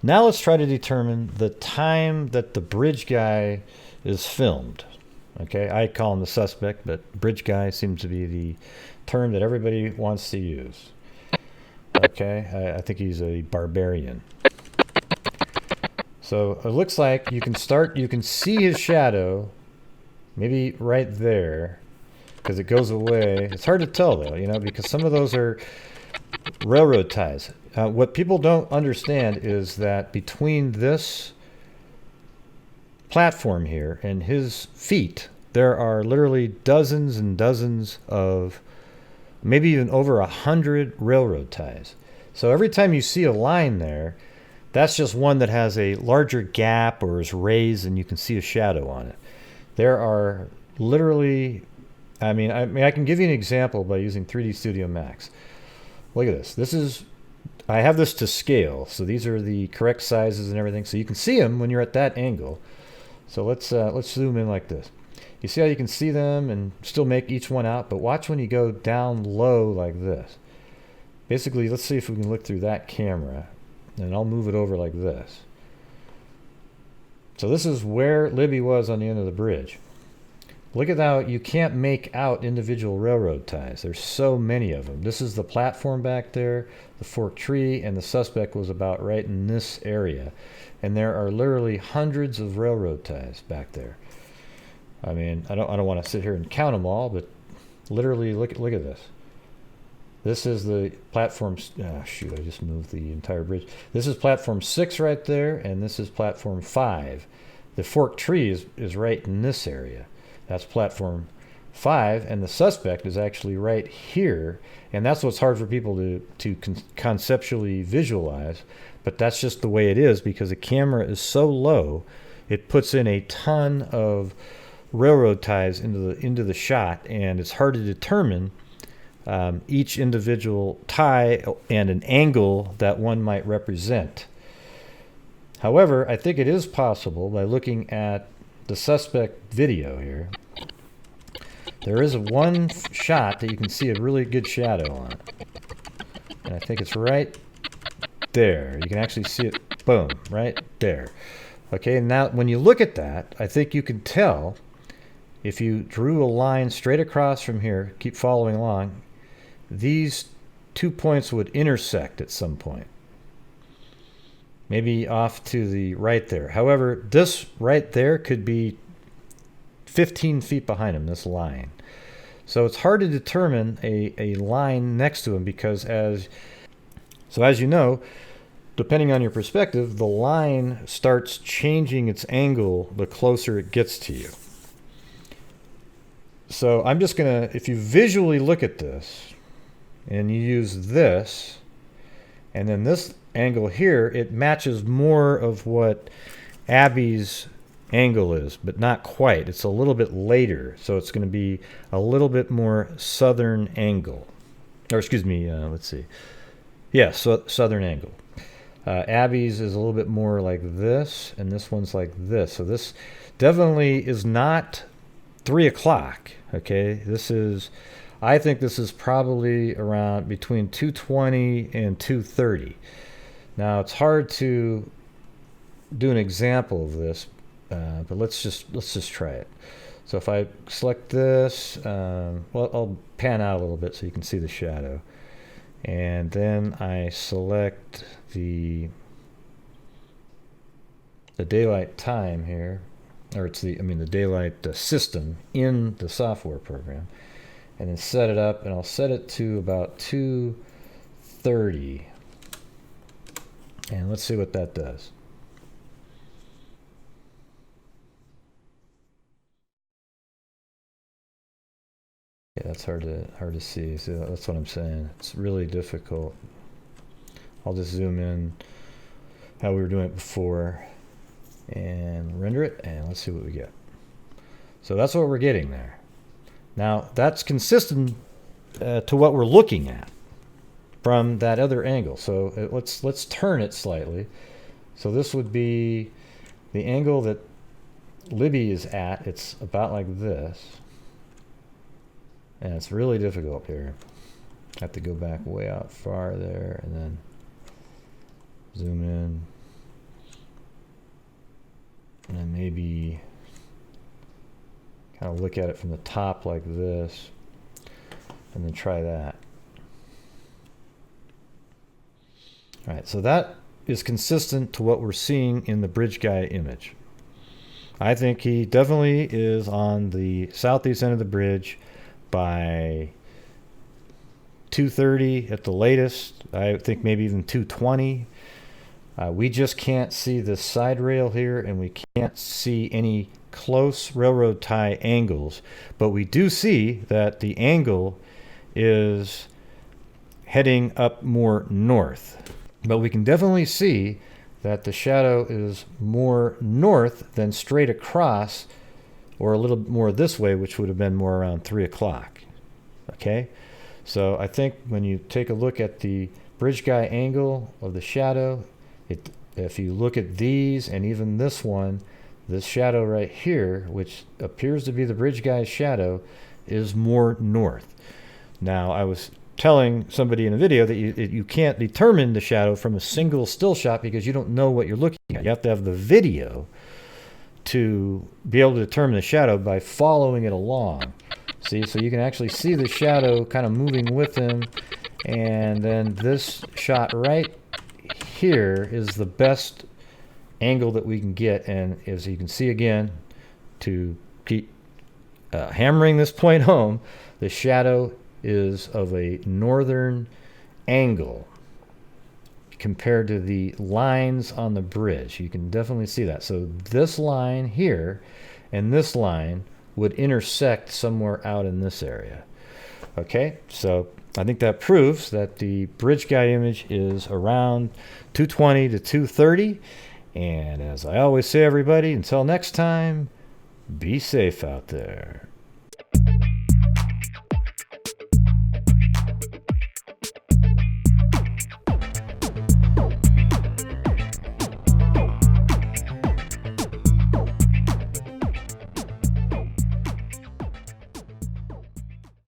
Now let's try to determine the time that the bridge guy is filmed. Okay, I call him the suspect, but bridge guy seems to be the term that everybody wants to use. Okay, I think he's a barbarian. So it looks like you can see his shadow, maybe right there, because it goes away. It's hard to tell though, you know, because some of those are railroad ties. What people don't understand is that between this platform here and his feet, there are literally dozens and dozens of, maybe even over 100 railroad ties. So every time you see a line there, that's just one that has a larger gap or is raised and you can see a shadow on it. There are literally, I can give you an example by using 3D Studio Max. Look at this. I have this to scale, so these are the correct sizes and everything, so you can see them when you're at that angle. So let's zoom in like this. You see how you can see them and still make each one out, but watch when you go down low like this. Basically, let's see if we can look through that camera, and I'll move it over like this. So this is where Libby was on the end of the bridge. Look at how you can't make out individual railroad ties. There's so many of them. This is the platform back there, the forked tree, and the suspect was about right in this area. And there are literally hundreds of railroad ties back there. I mean, I don't want to sit here and count them all, but literally look at this. This is the platform. Oh, shoot, I just moved the entire bridge. This is platform 6 right there, and this is platform 5. The forked tree is right in this area. That's platform 5, and the suspect is actually right here, and that's what's hard for people to conceptually visualize, but that's just the way it is because the camera is so low, it puts in a ton of railroad ties into the shot, and it's hard to determine each individual tie and an angle that one might represent. However, I think it is possible by looking at the suspect video here. There is one shot that you can see a really good shadow on it. And I think it's right there. You can actually see it, boom, right there. Okay, now when you look at that, I think you can tell if you drew a line straight across from here, keep following along, these 2 points would intersect at some point. Maybe off to the right there. However, this right there could be 15 feet behind him, this line. So it's hard to determine a line next to him because as you know, depending on your perspective, the line starts changing its angle the closer it gets to you. So I'm just going to, if you visually look at this and you use this, and then this angle here, it matches more of what Abby's angle is, but not quite. It's a little bit later, so it's going to be a little bit more southern angle. Or excuse me, let's see. Yeah, so southern angle. Abby's is a little bit more like this, and this one's like this. So this definitely is not 3 o'clock, okay? I think this is probably around between 2:20 and 2:30. Now it's hard to do an example of this, but let's just try it. So if I select this, well, I'll pan out a little bit so you can see the shadow, and then I select the daylight time here, or it's the daylight system in the software program, and then set it up, and I'll set it to about 2:30. And let's see what that does. Yeah, that's hard to see. So that's what I'm saying. It's really difficult. I'll just zoom in how we were doing it before and render it, and let's see what we get. So that's what we're getting there. Now that's consistent to what we're looking at from that other angle. So let's turn it slightly. So this would be the angle that Libby is at. It's about like this, and it's really difficult here. I have to go back way out far there and then zoom in. And then maybe kind of look at it from the top like this, and then try that. All right, so that is consistent to what we're seeing in the bridge guy image. I think he definitely is on the southeast end of the bridge by 2:30 at the latest. I think maybe even 2:20. We just can't see this side rail here, and we can't see any close railroad tie angles, but we do see that the angle is heading up more north. But we can definitely see that the shadow is more north than straight across, or a little more this way, which would have been more around 3 o'clock. Okay, so I think when you take a look at the bridge guy angle of the shadow, if you look at these and even this one, this shadow right here, which appears to be the bridge guy's shadow, is more north. Now, I was telling somebody in a video that you can't determine the shadow from a single still shot because you don't know what you're looking at. You have to have the video to be able to determine the shadow by following it along. See, so you can actually see the shadow kind of moving with him, and then this shot right here is the best angle that we can get. And as you can see again, to keep hammering this point home, the shadow is of a northern angle compared to the lines on the bridge. You can definitely see that. So this line here and this line would intersect somewhere out in this area. Okay, so I think that proves that the bridge guy image is around 2:20 to 2:30. And as I always say, everybody, until next time, be safe out there.